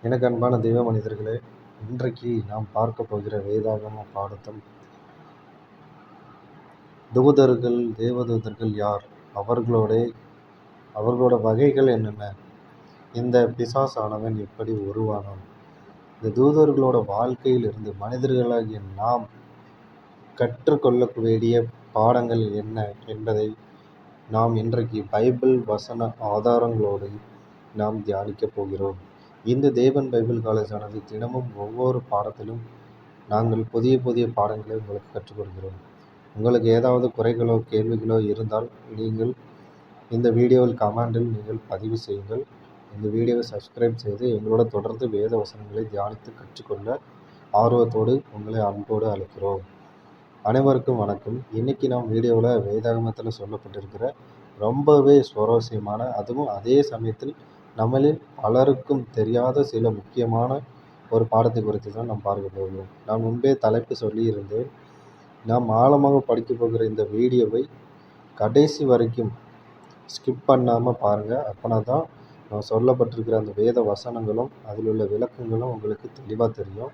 எனக்கு அன்பான தெய்வ மனிதர்களே, இன்றைக்கு நாம் பார்க்க போகிற வேதாகம பாடத்தில் தேவதூதர்கள் யார், அவர்களோட வகைகள் என்னென்ன, இந்த பிசாசானவன் எப்படி உருவானான், இந்த தூதர்களோட வாழ்க்கையில் இருந்து மனிதர்களாகிய நாம் கற்றுக்கொள்ள வேண்டிய பாடங்கள் என்ன என்பதை நாம் இன்றைக்கு பைபிள் வசன ஆதாரங்களோடு நாம் தியானிக்க போகிறோம். இந்த தேவன் பைபிள் காலேஜ் ஆனது தினமும் ஒவ்வொரு பாடத்திலும் நாங்கள் புதிய புதிய பாடங்களை உங்களுக்கு கற்றுக் கொடுக்கிறோம். உங்களுக்கு ஏதாவது குறைகளோ கேள்விகளோ இருந்தால் நீங்கள் இந்த வீடியோவில் கமெண்டில் நீங்கள் பதிவு செய்யுங்கள். இந்த வீடியோவை சப்ஸ்கிரைப் செய்து எங்களோட தொடர்ந்து வேத வசனங்களை தியானித்து கற்றுக்கொள்ள ஆர்வத்தோடு உங்களை அன்போடு அழைக்கிறோம். அனைவருக்கும் வணக்கம். இன்றைக்கி நாம் வீடியோவில் வேதாகமத்தில் சொல்லப்பட்டிருக்கிற ரொம்பவே சுவாரஸ்யமான, அதுவும் அதே சமயத்தில் நம்மளில் பலருக்கும் தெரியாத சில முக்கியமான ஒரு பாடத்தை குறித்து தான் நாம் பார்க்க போகிறோம். நான் முன்பே தலைப்பு சொல்லியிருந்தேன். நாம் ஆழமாக படிக்க போகிற இந்த வீடியோவை கடைசி வரைக்கும் ஸ்கிப் பண்ணாமல் பாருங்கள். அப்போனா தான் நான் சொல்லப்பட்டிருக்கிற அந்த வேத வசனங்களும் அதில் உள்ள விளக்கங்களும் உங்களுக்கு தெளிவாக தெரியும்.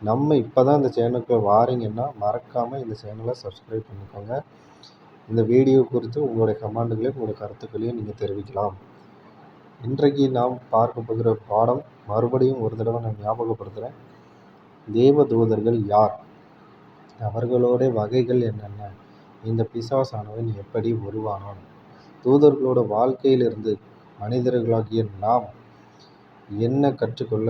நம்ம இப்போ தான் இந்த சேனலுக்கு வாரீங்கன்னா மறக்காமல் இந்த சேனலை சப்ஸ்கிரைப் பண்ணிக்கோங்க. இந்த வீடியோ குறித்து உங்களுடைய கமெண்ட்டுகளையும் உங்களுடைய கருத்துக்களையும் நீங்கள் தெரிவிக்கலாம். இன்றைக்கு நாம் பார்க்க போகிற பாடம் மறுபடியும் ஒரு தடவை நான் ஞாபகப்படுத்துகிறேன். தேவதூதர்கள் யார், அவர்களோட வகைகள் என்னென்ன, இந்த பிசாசானவன் எப்படி உருவானான், தூதர்களோட வாழ்க்கையிலிருந்து மனிதர்களாகிய நாம் என்ன கற்றுக்கொள்ள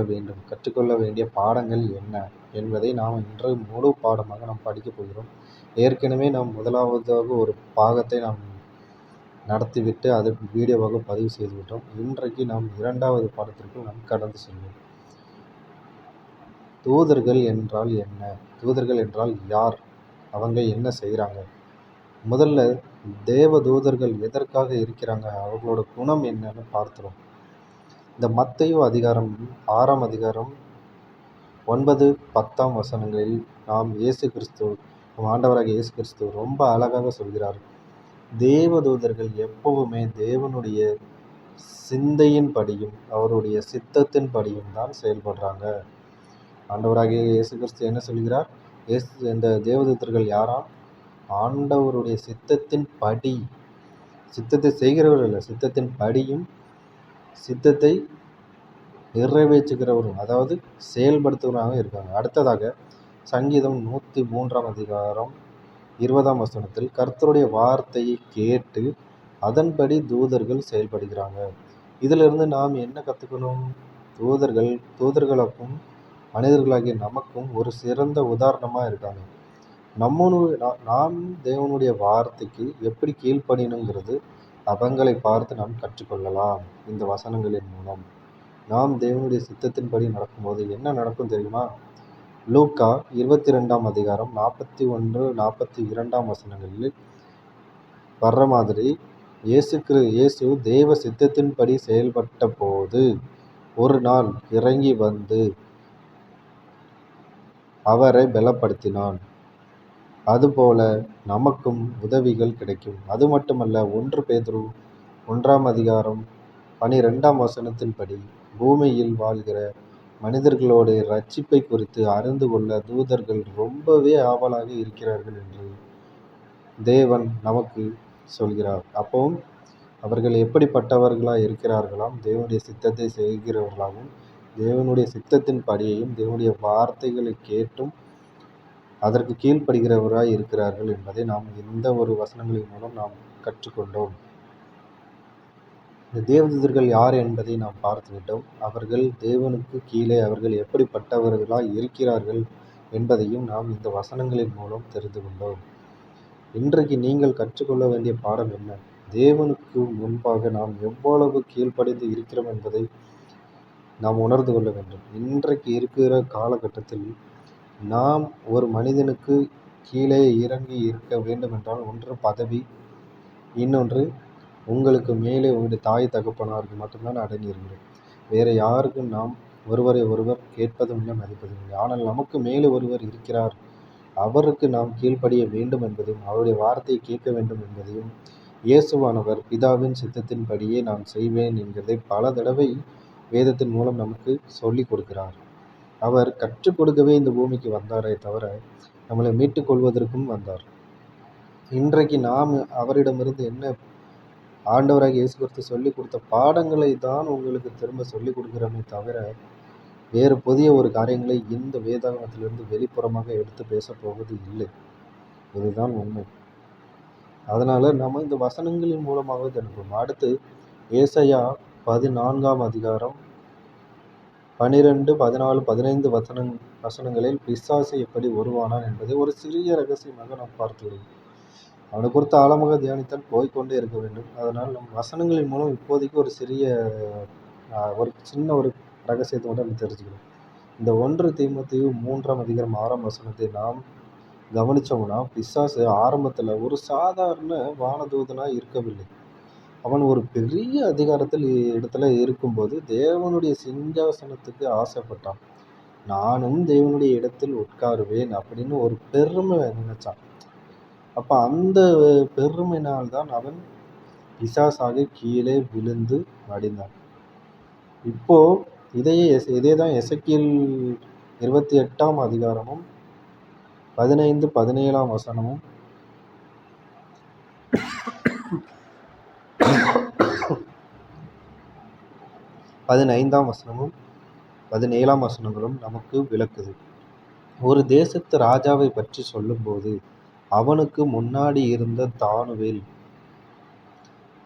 வேண்டிய பாடங்கள் என்ன என்பதை நாம் இன்று முழு பாடமாக நாம் படிக்கப் போகிறோம். ஏற்கனவே நாம் முதலாவதாக ஒரு பாகத்தை நாம் நடத்திவிட்டு அதை வீடியோவாக பதிவு செய்துவிட்டோம். இன்றைக்கு நாம் இரண்டாவது பாடத்திற்கு நாம் கடந்து செல்வோம். தூதர்கள் என்றால் என்ன, தூதர்கள் என்றால் யார், அவங்க என்ன செய்கிறாங்க, முதல்ல தேவ தூதர்கள் எதற்காக இருக்கிறாங்க, அவர்களோட குணம் என்னன்னு பார்த்துரும். இந்த மத்தேயு அதிகாரம் 6ஆம் அதிகாரம் 9, 10ஆம் வசனங்களில் நாம் ஆண்டவராகிய இயேசு கிறிஸ்து ரொம்ப அழகாக சொல்கிறார். தேவதூதர்கள் எப்பவுமே தேவனுடைய சிந்தையின்படியும் அவருடைய சித்தத்தின்படியும் தான் செயல்படுறாங்க. ஆண்டவராகிய இயேசு கிறிஸ்து என்ன சொல்கிறார்? இந்த தேவதூதர்கள் யாராம்? ஆண்டவருடைய சித்தத்தின்படி, சித்தத்தை செய்கிறவர்கள் இல்லை, சித்தத்தின் படியும் சித்தத்தை நிறைவேற்றுகிறவரும், அதாவது செயல்படுத்துகிறவராக இருக்காங்க. அடுத்ததாக சங்கீதம் 103ஆம் அதிகாரம் 20ஆம் வசனத்தில் கர்த்தருடைய வார்த்தையை கேட்டு அதன்படி தூதர்கள் செயல்படுகிறாங்க. இதிலிருந்து நாம் என்ன கற்றுக்கணும்? தூதர்களுக்கும் மனிதர்களாகிய நமக்கும் ஒரு சிறந்த உதாரணமாக இருக்காங்க. நாம் தேவனுடைய வார்த்தைக்கு எப்படி கீழ்ப்படியணுங்கிறது அவங்களை பார்த்து நாம் கற்றுக்கொள்ளலாம். இந்த வசனங்களின் மூலம் நாம் தேவனுடைய சித்தத்தின்படி நடக்கும்போது என்ன நடக்கும் தெரியுமா? லூக்கா 22ஆம் அதிகாரம் 41, 42ஆம் வசனங்களில் வர்ற மாதிரி இயேசு தேவ சித்தத்தின்படி செயல்பட்ட போது ஒரு நாள் இறங்கி வந்து அவரை பலப்படுத்தினான். அதுபோல நமக்கும் உதவிகள் கிடைக்கும். அது மட்டுமல்ல, 1 பேதுரு 1ஆம் அதிகாரம் 12ஆம் வசனத்தின்படி பூமியில் வாழ்கிற மனிதர்களோட ரட்சிப்பை குறித்து அறிந்து கொள்ள தூதர்கள் ரொம்பவே ஆவலாக இருக்கிறார்கள் என்று தேவன் நமக்கு சொல்கிறார். அப்பவும் அவர்கள் எப்படிப்பட்டவர்களாக இருக்கிறார்களாம்? தேவனுடைய சித்தத்தை செய்கிறவர்களாகவும் தேவனுடைய சித்தத்தின் படியையும் தேவனுடைய வார்த்தைகளை கேட்டும் அதற்கு கீழ்ப்படுகிறவராய் இருக்கிறார்கள் என்பதை நாம் இந்த ஒரு வசனங்களின் மூலம் நாம் கற்றுக்கொண்டோம். இந்த தேவதூதர்கள் யார் என்பதை நாம் பார்த்துவிட்டோம். அவர்கள் தேவனுக்கு கீழே அவர்கள் எப்படிப்பட்டவர்களாய் இருக்கிறார்கள் என்பதையும் நாம் இந்த வசனங்களின் மூலம் தெரிந்து கொண்டோம். இன்றைக்கு நீங்கள் கற்றுக்கொள்ள வேண்டிய பாடம் என்ன? தேவனுக்கு முன்பாக நாம் எவ்வளவு கீழ்ப்படிந்து இருக்கிறோம் என்பதை நாம் உணர்ந்து கொள்ள வேண்டும். இன்றைக்கு இருக்கிற காலகட்டத்தில் நாம் ஒரு மனிதனுக்கு கீழே இறங்கி இருக்க வேண்டும் என்றால், ஒன்று பதவி, இன்னொன்று உங்களுக்கு மேலே உங்களுடைய தாய் தகப்பனாருக்கு மட்டும்தான் அடங்கி இருக்கிறோம். வேறு யாருக்கும் நாம் ஒருவரை ஒருவர் கேட்பதும் இல்லை, மதிப்பதும் இல்லை. ஆனால் நமக்கு மேலே ஒருவர் இருக்கிறார், அவருக்கு நாம் கீழ்ப்படிய வேண்டும் என்பதையும் அவருடைய வார்த்தையை கேட்க வேண்டும் என்பதையும் இயேசுவானவர் பிதாவின் சித்தத்தின்படியே நான் செய்வேன் என்கிறதை பல தடவை வேதத்தின் மூலம் நமக்கு சொல்லிக் கொடுக்கிறார். அவர் கற்றுக் கொடுக்கவே இந்த பூமிக்கு வந்தாரே தவிர நம்மளை மீட்டுக் கொள்வதற்கும் வந்தார். இன்றைக்கு நாம் அவரிடமிருந்து என்ன ஆண்டவராகிய இயேசு கிறிஸ்து சொல்லிக் கொடுத்த பாடங்களை தான் உங்களுக்கு திரும்ப சொல்லிக் கொடுக்கிறோமே தவிர வேறு புதிய ஒரு காரியங்களை இந்த வேதாகமத்திலிருந்து வெளிப்புறமாக எடுத்து பேசப் போவது இல்லை. இதுதான் உண்மை. அதனால நம்ம இந்த வசனங்களின் மூலமாக தெரிஞ்சுக்கணும். அடுத்து ஏசாயா 14ஆம் அதிகாரம் 12, 14, 15 வசனங்களில் பிசாசு எப்படி உருவானான் என்பதை ஒரு சிறிய ரகசியமாக நாம் பார்த்துள்ளோம். அவனை குறித்து ஆழமாக தியானித்தால் போய்கொண்டே இருக்க வேண்டும். அதனால் நம் வசனங்களின் மூலம் இப்போதைக்கு ஒரு சின்ன ஒரு ரகசியத்தை மட்டும் நம்ம தெரிஞ்சுக்கணும். இந்த 1 தீமோத்தேயு 3ஆம் அதிகாரம் 6ஆம் வசனத்தை நாம் கவனிச்சோம்னா, பிசாசு ஆரம்பத்தில் ஒரு சாதாரண வானதூதனாக இருக்கவில்லை. அவன் ஒரு பெரிய அதிகாரத்தில் இடத்துல இருக்கும்போது தேவனுடைய சிங்காசனத்துக்கு ஆசைப்பட்டான். நானும் தேவனுடைய இடத்தில் உட்காருவேன் அப்படின்னு ஒரு பெருமை நினைச்சான். அப்போ அந்த பெருமையினால்தான் அவன் பிசாசாக கீழே விழுந்து மடிந்தான். இப்போ இதே தான் எசேக்கியேல் 28ஆம் அதிகாரமும் 15, 17ஆம் வசனமும் 15ஆம் வசனமும் 17ஆம் வசனங்களும் நமக்கு விளக்குது. ஒரு தேசத்து ராஜாவை பற்றி சொல்லும்போது அவனுக்கு முன்னாடி இருந்த தானுவேல்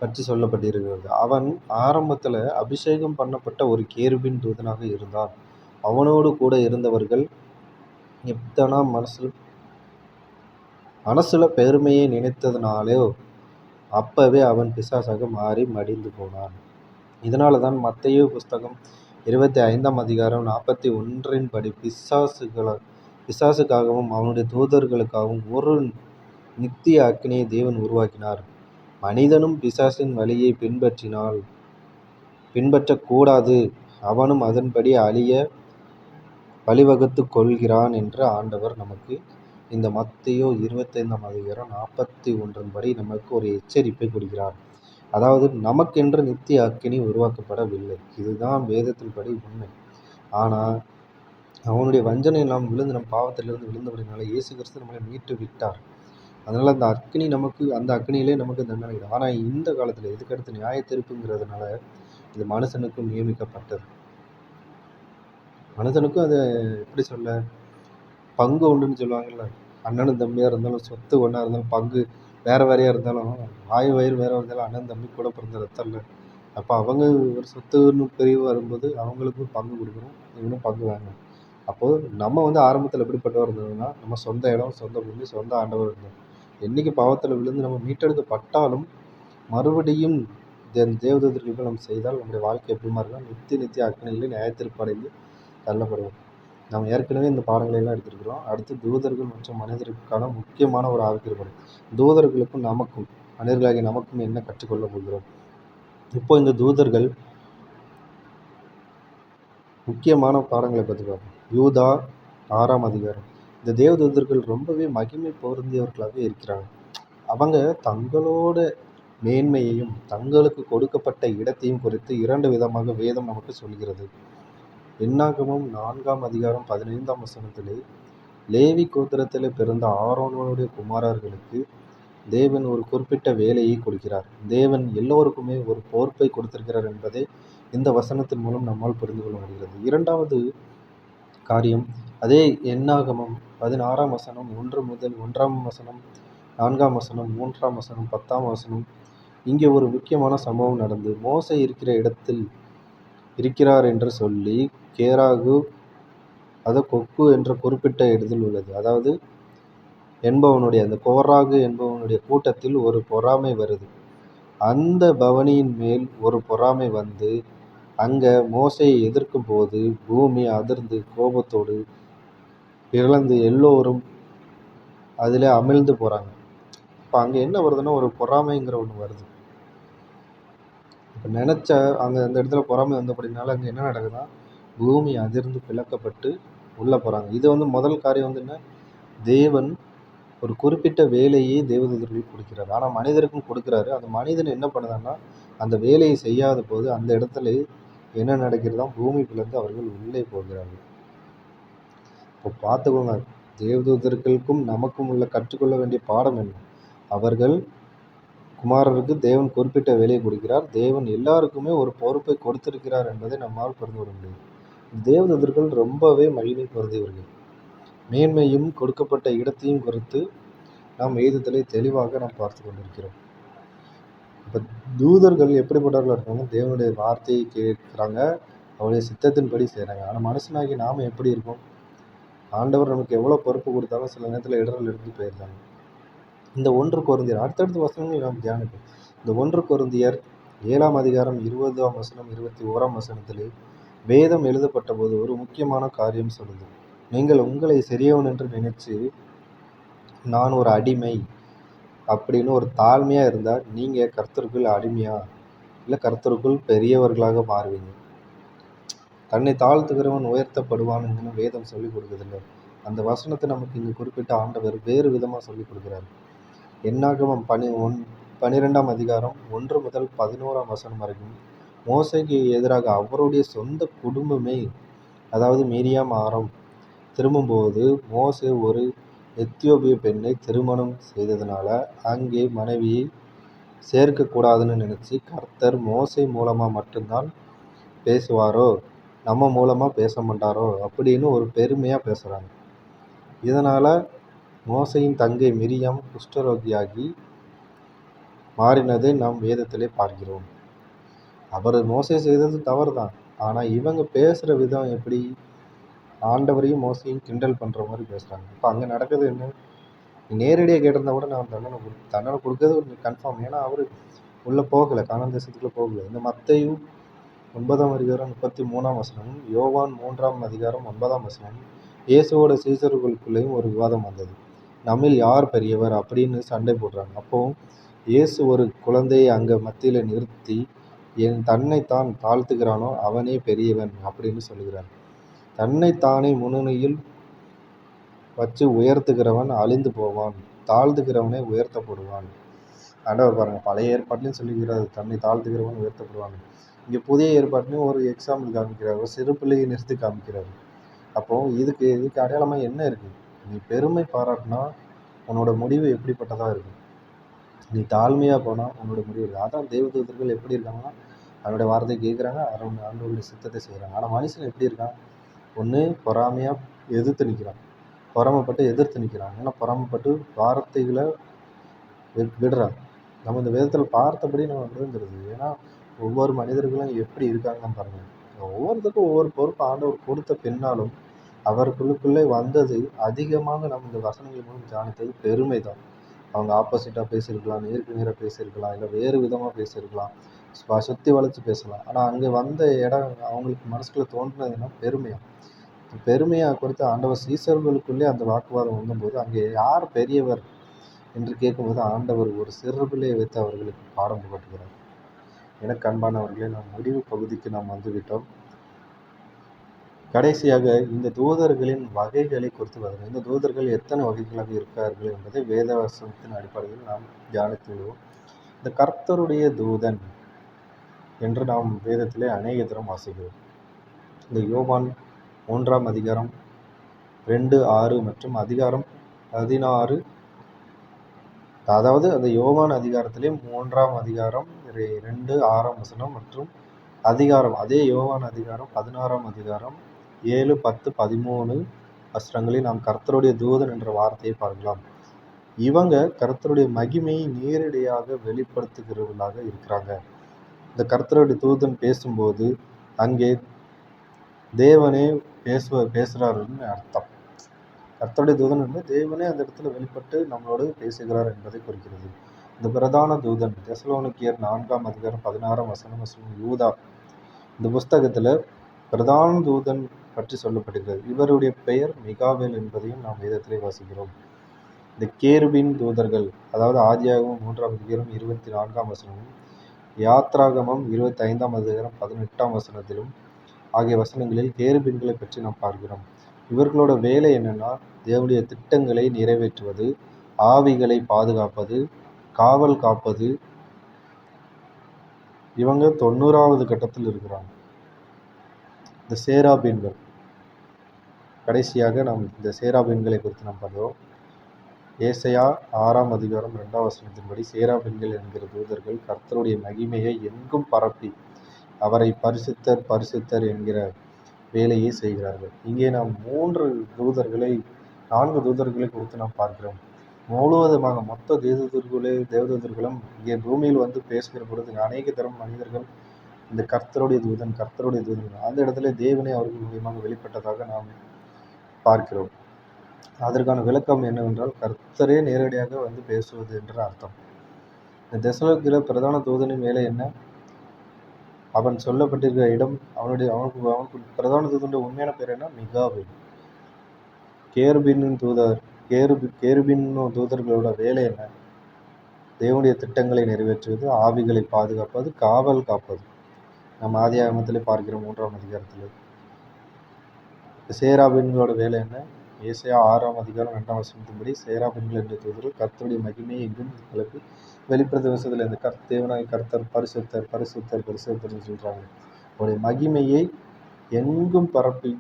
பற்றி சொல்லப்பட்டிருக்கிறது. அவன் ஆரம்பத்தில் அபிஷேகம் பண்ணப்பட்ட ஒரு கேருபின் தூதனாக இருந்தான். அவனோடு கூட இருந்தவர்கள் எத்தனா மனசுல பெருமையை நினைத்ததுனாலே அப்பவே அவன் பிசாசாக மாறி மடிந்து போனான். இதனால தான் மத்தேயு புஸ்தகம் 25ஆம் அதிகாரம் 41 படி பிசாசுக்காகவும் அவனுடைய தூதர்களுக்காகவும் ஒரு நித்திய அக்கினியை தேவன் உருவாக்கினார். மனிதனும் பிசாசின் வழியை பின்பற்றக்கூடாது, அவனும் அதன்படி அழிய வழிவகுத்து கொள்கிறான் என்று ஆண்டவர் நமக்கு இந்த மத்தேயு 25ஆம் அதிகாரம் 41 படி நமக்கு ஒரு எச்சரிப்பை கொடுக்கிறார். அதாவது நமக்கென்று நித்திய அக்கினி உருவாக்கப்படவில்லை. இதுதான் வேதத்தின் படி உண்மை. ஆனால் அவனுடைய வஞ்சனை நாம் நம் பாவத்திலிருந்து விழுந்தபடினால இயேசு கிறிஸ்து நம்மளை மீட்டு விட்டார். அதனால் அந்த அக்கினியிலே நமக்கு தண்டனை கிடையாது. ஆனால் இந்த காலத்தில் இதுக்கடுத்து நியாய தீர்ப்புங்கிறதுனால இது மனுஷனுக்கும் நியமிக்கப்பட்டது. மனுஷனுக்கும் அதை எப்படி சொல்ல, பங்கு உண்டுன்னு சொல்லுவாங்கல்ல. அண்ணனும் தம்பியாக இருந்தாலும், சொத்து ஒன்றா இருந்தாலும், பங்கு வேறு வேறையாக இருந்தாலும், வாயு வயிறு வேறு இருந்தாலும் அண்ணன் தம்பி கூட பிறந்த ரத்தம் இல்லை. அப்போ அவங்க ஒரு சொத்துன்னு பிரிவு வரும்போது அவங்களுக்கும் பங்கு கொடுக்கணும், இவனும் பங்கு வாங்கணும். அப்போது நம்ம ஆரம்பத்தில் எப்படிப்பட்டவர் இருந்ததுன்னா, நம்ம சொந்த இடம், சொந்த பூமி, சொந்த ஆண்டவர் இருந்தோம். என்றைக்கு பாவத்தில் விழுந்து நம்ம மீட்டெடுக்கப்பட்டாலும் மறுபடியும் தேவதூதர்கள் நம்ம செய்தால் நம்முடைய வாழ்க்கை எப்படிமா இருக்கும், நித்திய அக்கினியில் நியாயத்திற்படைந்து தள்ளப்படுவோம். நாம் ஏற்கனவே இந்த பாடங்களை எல்லாம் எடுத்துருக்கிறோம். அடுத்து தூதர்கள் மற்றும் மனிதர்களுக்கான முக்கியமான ஒரு ஆவிக்குரிய தூதர்களுக்கும் நமக்கும் மனிதர்களாகிய நமக்கும் என்ன கற்றுக்கொள்ள போகிறோம். இப்போ இந்த தூதர்கள் முக்கியமான பாடங்களை பற்றி பார்ப்போம். யூதா 6ஆம் அதிகாரம். இந்த தேவதூதர்கள் ரொம்பவே மகிமை பொருந்தியவர்களாக இருக்கிறாங்க. அவங்க தங்களோட மேன்மையையும் தங்களுக்கு கொடுக்கப்பட்ட இடத்தையும் குறித்து 2 விதமாக வேதம் நமக்கு சொல்கிறது. என்னாகமம் 4ஆம் அதிகாரம் 15ஆம் வசனத்திலே லேவி கோத்திரத்தில் பிறந்த ஆரோனுடைய குமாரர்களுக்கு தேவன் ஒரு குறிப்பிட்ட வேலையை கொடுக்கிறார். தேவன் எல்லோருக்குமே ஒரு பொறுப்பை கொடுத்திருக்கிறார் என்பதை இந்த வசனத்தின் மூலம் நம்மால் புரிந்து கொள்ள முடிகிறது. 2வது காரியம், அதே என்னாகமம் 16ஆம் வசனம் 1 முதல் 1ஆம் வசனம் 4ஆம் வசனம் 3ஆம் வசனம் 10ஆம் வசனம் இங்கே ஒரு முக்கியமான சம்பவம் நடந்து மோசே இருக்கிற இடத்தில் இருக்கிறார் என்று சொல்லி கேராகு கொக்கு என்ற குறிப்பிட்ட இடத்தில் உள்ளது. அதாவது அந்த கோராகு என்பவனுடைய கூட்டத்தில் ஒரு பொறாமை வருது. அந்த பவனியின் மேல் ஒரு பொறாமை வந்து அங்கே மோசையை எதிர்க்கும் போது பூமி அதிர்ந்து கோபத்தோடு இழந்து எல்லோரும் அதில் அமிழ்ந்து போகிறாங்க. இப்போ அங்கே என்ன வருதுன்னா ஒரு பொறாமைங்கிற ஒன்று வருது. இப்போ அந்த இடத்துல பொறாமை வந்தபடினால அங்கே என்ன நடக்குதுன்னா பூமி அதிர்ந்து பிளக்கப்பட்டு உள்ளே போகிறாங்க. இது முதல் காரியம் என்ன, தேவன் ஒரு குறிப்பிட்ட வேலையை தேவதூதர்களுக்கு கொடுக்கிறார். ஆனால் மனிதருக்கும் கொடுக்குறாரு. அந்த மனிதன் என்ன பண்ணுதான்னா அந்த வேலையை செய்யாத போது அந்த இடத்துல என்ன நடக்கிறதா? பூமி பிளந்து அவர்கள் உள்ளே போகிறார்கள். இப்போ பார்த்துக்கோங்க, தேவதூதர்களுக்கும் நமக்கும் உள்ள கற்றுக்கொள்ள வேண்டிய பாடம் என்ன? அவர்கள் குமாரருக்கு தேவன் குறிப்பிட்ட வேலையை கொடுக்கிறார். தேவன் எல்லாருக்குமே ஒரு பொறுப்பை கொடுத்திருக்கிறார் என்பதை நம்மால் புரிந்து கொள்ள முடியும். தேவதூதர்கள் ரொம்பவே மகிமை பொருந்தியவர்கள். மேன்மையும் கொடுக்கப்பட்ட இடத்தையும் குறித்து நாம் வேதத்திலே தெளிவாக நாம் பார்த்து கொண்டிருக்கிறோம். இப்போ தூதர்கள் எப்படிப்பட்டவர்கள் இருக்காங்க? தேவனுடைய வார்த்தையை கேட்குறாங்க, அவருடைய சித்தத்தின்படி செய்கிறாங்க. ஆனால் மனுஷனாகி நாம் எப்படி இருக்கோம்? ஆண்டவர் நமக்கு எவ்வளோ பொறுப்பு கொடுத்தாலும் சில நேரத்தில் இடர்கள் எடுத்து போயிருந்தாங்க. இந்த 1 கொரிந்தியர் அடுத்தடுத்த வசனங்கள் நாம் தியானிப்போம். இந்த 1 கொரிந்தியர் 7ஆம் அதிகாரம் 20ஆம் வசனம் 21ஆம் வசனத்திலே வேதம் எழுதப்பட்ட போது ஒரு முக்கியமான காரியம் சொல்லுது. நீங்கள் உங்களை சிறியவன் என்று நினைச்சு நான் ஒரு அடிமை அப்படின்னு ஒரு தாழ்மையாக இருந்தால் நீங்கள் கர்த்தருக்குள் அடிமையா இல்லை கர்த்தருக்குள் பெரியவர்களாக மாறுவீங்க. தன்னை தாழ்த்துகிறவன் உயர்த்தப்படுவான்னு வேதம் சொல்லிக் கொடுக்குதில்ல. அந்த வசனத்தை நமக்கு இங்கே குறிப்பிட்ட ஆண்டவர் வேறு விதமாக சொல்லிக் கொடுக்குறாரு. என்னாகமம் 12ஆம் அதிகாரம் 1 முதல் 11ஆம் வசனம் வரைக்கும் மோசேக்கு எதிராக அவருடைய சொந்த குடும்பமே, அதாவது மிரியாம் ஆரம் திரும்பும்போது மோசே ஒரு எத்தியோப்பிய பெண்ணை திருமணம் செய்ததுனால அங்கே மனைவியை சேர்க்கக்கூடாதுன்னு நினச்சி கர்த்தர் மோசே மூலமாக மட்டும்தான் பேசுவாரோ, நம்ம மூலமாக பேச மாட்டாரோ அப்படின்னு ஒரு பெருமையாக பேசுகிறாங்க. இதனால் மோசையின் தங்கை மிரியாம் குஷ்டரோகியாகி மாறினதை நாம் வேதத்திலே பார்க்கிறோம். அவர் மோசே செய்தது தவறு தான். ஆனால் இவங்க பேசுகிற விதம் எப்படி? ஆண்டவரையும் மோசையும் கிண்டல் பண்ணுற மாதிரி பேசுகிறாங்க. இப்போ அங்கே நடக்குது என்ன? நேரடியாக கேட்டிருந்தா கூட நான் தண்டனை கொடுக்கறது கன்ஃபார்ம். ஏன்னா அவர் உள்ளே போகலை, கானான் தேசத்துக்குள்ளே போகலை. இந்த மத்தேயு 9ஆம் அதிகாரம் 33ஆம் வசனமும் யோவான் 3ஆம் அதிகாரம் 9ஆம் வசனமும் இயேசுவோட சீசர்களுக்குள்ளேயும் ஒரு விவாதம் வந்தது. நம்மில் யார் பெரியவர் அப்படின்னு சண்டை போடுறாங்க. அப்போ இயேசு ஒரு குழந்தையை அங்கே மத்தியில் நிறுத்தி தன்னைத்தான் தாழ்த்துகிறானோ அவனே பெரியவன் அப்படின்னு சொல்லுகிறார். தன்னைத்தானே முன்னணியில் வச்சு உயர்த்துகிறவன் அழிந்து போவான், தாழ்த்துகிறவனே உயர்த்தப்படுவான். ஆண்டவர் பாருங்க, பழைய ஏற்பாட்டிலையும் சொல்லுகிறார் தன்னை தாழ்த்துகிறவன் உயர்த்தப்படுவான். இங்கே புதிய ஏற்பாட்டிலையும் ஒரு எக்ஸாம்பிள் காமிக்கிறார், ஒரு சிறு பிள்ளையை நிறுத்தி காமிக்கிறார். அப்போ இதுக்கு அடையாளமாக என்ன இருக்கு? நீ பெருமை பாராட்டினா உன்னோட முடிவு எப்படிப்பட்டதாக இருக்கும்? நீ தாழ்மையாக போனால் உன்னோட முடிவு இருக்குது. அதான் தேவதூதர்கள் எப்படி இருக்காங்கன்னா அவனுடைய வார்த்தையை கேட்குறாங்க, அவனுடைய சித்தத்தை செய்கிறாங்க. ஆனால் மனுஷன் எப்படி இருக்கான்? ஒன்று பொறாமையாக எதிர்த்து நிற்கிறான், பொறாமைப்பட்டு எதிர்த்து நிற்கிறான். ஏன்னா பொறாமைப்பட்டு வார்த்தைகளை விடுறான். நம்ம இந்த விதத்தில் பார்த்தபடி நம்ம விழுந்துருது. ஏன்னா ஒவ்வொரு மனிதர்களும் எப்படி இருக்காங்கன்னு பாருங்கள். ஒவ்வொருத்தருக்கும் ஒவ்வொரு பொறுப்பு ஆண்டவர் கொடுத்த பின்னாலும் அவர்களுக்குள்ளே வந்தது அதிகமாக நம்ம இந்த வசனங்கள் மூலம் தியானித்தது பெருமை தான். அவங்க ஆப்போசிட்டாக பேசியிருக்கலாம், நேருக்கு நேராக பேசியிருக்கலாம், இல்லை வேறு விதமாக பேசியிருக்கலாம், சுற்றி வளைச்சி பேசலாம். ஆனால் அங்கே வந்த இடம் அவங்களுக்கு மனசுக்குள்ளே தோன்றினதுன்னா பெருமையாக கொடுத்து ஆண்டவர் சீசர்களுக்குள்ளே அந்த வாக்குவாதம் வந்தபோது அங்கே யார் பெரியவர் என்று கேட்கும்போது ஆண்டவர் ஒரு சிறு பிள்ளையை வைத்து அவர்களுக்கு பாடம் புகட்டுகிறார். எனக்கு அன்பானவர்களே, நாம் முடிவு பகுதிக்கு நாம் வந்துவிட்டோம். கடைசியாக இந்த தூதர்களின் வகைகளை குறித்து வருகிறோம். இந்த தூதர்கள் எத்தனை வகைகளாக இருக்கிறார்கள் என்பதை வேதவசனத்தின் அடிப்படையில் நாம் தியானித்து விடுவோம். இந்த கர்த்தருடைய தூதன் என்று நாம் வேதத்திலே அநேக தரம் வாசிக்கிறோம். இந்த யோவான் 3ஆம் அதிகாரம் 2, 6 மற்றும் அதிகாரம் 16, அதாவது அந்த யோவான் அதிகாரத்திலே 3ஆம் அதிகாரம் 2, 6ஆம் வசனம் மற்றும் அதிகாரம் அதே யோவான் அதிகாரம் 16ஆம் அதிகாரம் 7, 10, 13 வசனங்களில் நாம் கர்த்தருடைய தூதன் என்ற வார்த்தையை பார்க்கலாம். இவங்க கர்த்தருடைய மகிமையை நேரடியாக வெளிப்படுத்துகிறவர்களாக இருக்கிறாங்க. இந்த கர்த்தருடைய தூதன் பேசும்போது அங்கே தேவனே பேசுகிறாருன்னு அர்த்தம். கர்த்தருடைய தூதன் என்று தேவனே அந்த இடத்துல வெளிப்பட்டு நம்மளோடு பேசுகிறார் என்பதை குறிக்கிறது. இந்த பிரதான தூதன் தெசலோனிக்கேயர் 4ஆம் அதிகாரம் 16ஆம் வசனம் யூதா இந்த புஸ்தகத்தில் பிரதான தூதன் பற்றி சொல்லப்படுகிறது. இவருடைய பெயர் மிகாவேல் என்பதையும் நாம் வேதத்திலே வாசிக்கிறோம். இந்த கேருபின் தூதர்கள், அதாவது ஆதியாகமம் 3ஆம் அதிகாரம் 24ஆம் வசனமும் யாத்ராகமம் 25ஆம் அதிகாரம் 18ஆம் வசனத்திலும் ஆகிய வசனங்களில் கேருபின்களை பற்றி நாம் பார்க்கிறோம். இவர்களோட வேலை என்னன்னா, தேவனுடைய திட்டங்களை நிறைவேற்றுவது, ஆவிகளை பாதுகாப்பது, காவல் காப்பது. இவங்க 90வது கட்டத்தில் இருக்கிறாங்க. இந்த சேராபீன்கள், கடைசியாக நாம் இந்த சேராபீன்களை குறித்து நாம் பார்த்தோம். ஏசாயா 6ஆம் அதிகாரம் 2ஆம் வசனத்தின்படி சேராபீன்கள் என்கிற தூதர்கள் கர்த்தருடைய மகிமையை எங்கும் பரப்பி அவரை பரிசுத்தர் பரிசுத்தர் என்கிற வேலையை செய்கிறார்கள். இங்கே நாம் 4 தூதர்களை குறித்து நாம் பார்க்கிறோம். முழுவதுமாக மொத்த தேவதூதர்களும் இங்கே பூமியில் வந்து பேசுகிற பொழுது அநேக தரம் மனிதர்கள் இந்த கர்த்தருடைய தூதன் அந்த இடத்துல தேவனே அவர்கள் மூலியமாக வெளிப்பட்டதாக நாம் பார்க்கிறோம். அதற்கான விளக்கம் என்னவென்றால் கர்த்தரே நேரடியாக வந்து பேசுவது என்று அர்த்தம். இந்த தெசலோனிக்கேயர் பிரதான தூதனின் வேலை என்ன? அவன் சொல்லப்பட்டிருக்கிற இடம் அவனுக்கு பிரதான தூதனுடைய உண்மையான பேர் என்ன? மிகாவேல். கேருபின் தூதர்களோட வேலை என்ன? தேவனுடைய திட்டங்களை நிறைவேற்றுவது, ஆவிகளை பாதுகாப்பது, காவல் காப்பது. நம்ம ஆதியாகமத்திலே பார்க்கிறோம் 3ஆம் அதிகாரத்தில். சேராபீன்களோட வேலை என்ன? ஏசாயா 6ஆம் அதிகாரம் 2ஆம் வசனத்தின்படி சேராபீன்கள் என்ற தூதர்கள் கர்த்தருடைய மகிமையை எங்கும் மக்களுக்கு வெளிப்படுத்த விஷயத்தில் இந்த தேவனாய் கர்த்தர் பரிசுத்தர் பரிசுத்தர் பரிசுத்தர்னு சொல்றாங்க. அவருடைய மகிமையை எங்கும் பரப்பி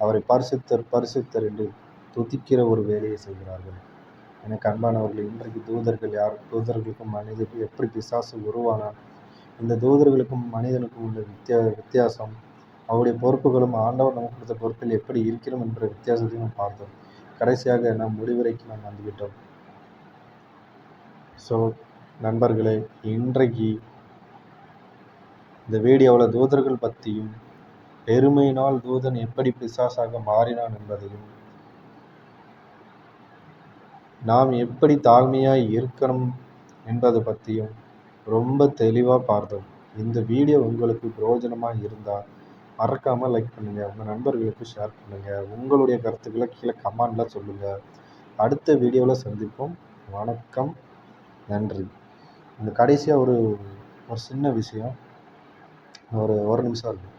அவரை பரிசுத்தர் பரிசுத்தர் என்று துதிக்கிற ஒரு வேலையை செய்கிறார்கள். எனக்கு அன்பானவர்கள், இன்றைக்கு தூதர்களுக்கும் மனிதனுக்கும் எப்படி பிசாசு உருவானான், இந்த தூதர்களுக்கும் மனிதனுக்கும் உள்ள வித்தியாசம், அவருடைய பொறுப்புகளும் ஆண்டவர் நமக்கு கொடுத்த பொறுப்பில் எப்படி இருக்கிறோம் என்ற வித்தியாசத்தையும் நாம் பார்த்தோம். கடைசியாக நாம் முடிவுரைக்கு நாம் வந்துவிட்டோம். ஸோ நண்பர்களே, இன்றைக்கு இந்த வீடியோவில் தூதர்கள் பற்றியும் பெருமையினால் தூதன் எப்படி பிசாசாக மாறினான் என்பதையும் நாம் எப்படி தாழ்மையாய் இருக்கணும் என்பதை பற்றியும் ரொம்ப தெளிவாக பார்த்தோம். இந்த வீடியோ உங்களுக்கு பிரயோஜனமாக இருந்தால் மறக்காமல் லைக் பண்ணுங்கள், உங்கள் நண்பர்களுக்கு ஷேர் பண்ணுங்கள், உங்களுடைய கருத்துக்களை கீழே கமெண்டில் சொல்லுங்கள். அடுத்த வீடியோவில் சந்திப்போம். வணக்கம், நன்றி. இந்த கடைசியாக ஒரு சின்ன விஷயம், ஒரு நிமிஷம் இருக்கும்.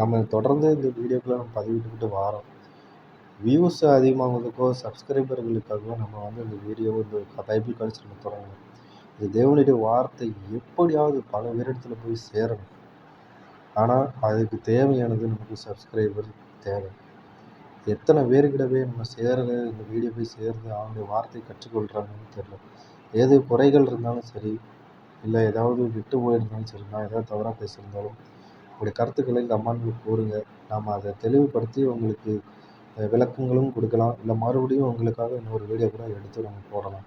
நம்ம தொடர்ந்து இந்த வீடியோக்களை நம்ம பதிவிட்டுக்கிட்டு வரோம். வியூஸ் அதிகமாகுவதற்கோ சப்ஸ்கிரைபர்களுக்காகவோ நம்ம வந்து இந்த வீடியோவை இந்த பைபிள் காலேஜ் நம்ம தொடங்கணும். இது தேவனுடைய வார்த்தை எப்படியாவது பல பேரிடத்துல போய் சேரணும். ஆனால் அதுக்கு தேவையானது நமக்கு சப்ஸ்கிரைபர் தேவை. எத்தனை பேருக்கிடவே நம்ம இந்த வீடியோ போய் சேர்ந்து அவனுடைய வார்த்தை கற்றுக்கொள்கிறாங்கன்னு தெரியல. ஏது குறைகள் இருந்தாலும் சரி, இல்லை ஏதாவது விட்டு போயிருந்தாலும் சரி, நான் ஏதாவது தவறாக பேசியிருந்தாலும் உங்களுடைய கருத்துக்களை கமெண்ட்ல கூறுங்க. நாம் அதை தெளிவுபடுத்தி உங்களுக்கு விளக்கங்களும் கொடுக்கலாம். இல்லை மறுபடியும் உங்களுக்காக இன்னொரு வீடியோ கூட எடுத்து நம்ம போடலாம்.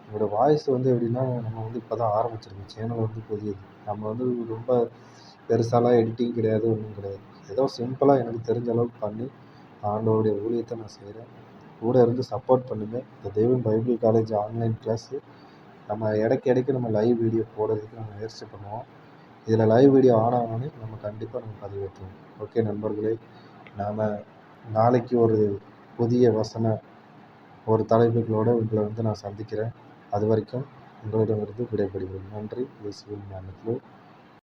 என்னோடய வாய்ஸ் வந்து எப்படின்னா, நம்ம வந்து இப்போ தான் ஆரம்பிச்சிருக்கோம், சேனல் வந்து புதியது. நம்ம வந்து ரொம்ப பெருசாலாம் எடிட்டிங் கிடையாது, ஒன்றும் கிடையாது. ஏதோ சிம்பிளாக எனக்கு தெரிஞ்ச அளவுக்கு பண்ணி ஆண்டவருடைய ஊழியத்தை நான் செய்கிறேன். கூட இருந்து சப்போர்ட் பண்ணுங்கள். இந்த தேவன் பைபிள் காலேஜ் ஆன்லைன் கிளாஸு நம்ம இடைக்கு நம்ம லைவ் வீடியோ போடுறதுக்கு நம்ம முயற்சி பண்ணுவோம். இதில் லைவ் வீடியோ ஆன் ஆனோடனே நம்ம கண்டிப்பாக நம்ம பதிவேற்றுவோம். ஓகே நண்பர்களே, நாம் நாளைக்கு ஒரு புதிய ஒரு தலைப்புகளோடு உங்களை வந்து நான் சந்திக்கிறேன். அது வரைக்கும் உங்களிடமிருந்து விடைபெறுகிறேன். நன்றி. இயேசுவின் நாமத்திலே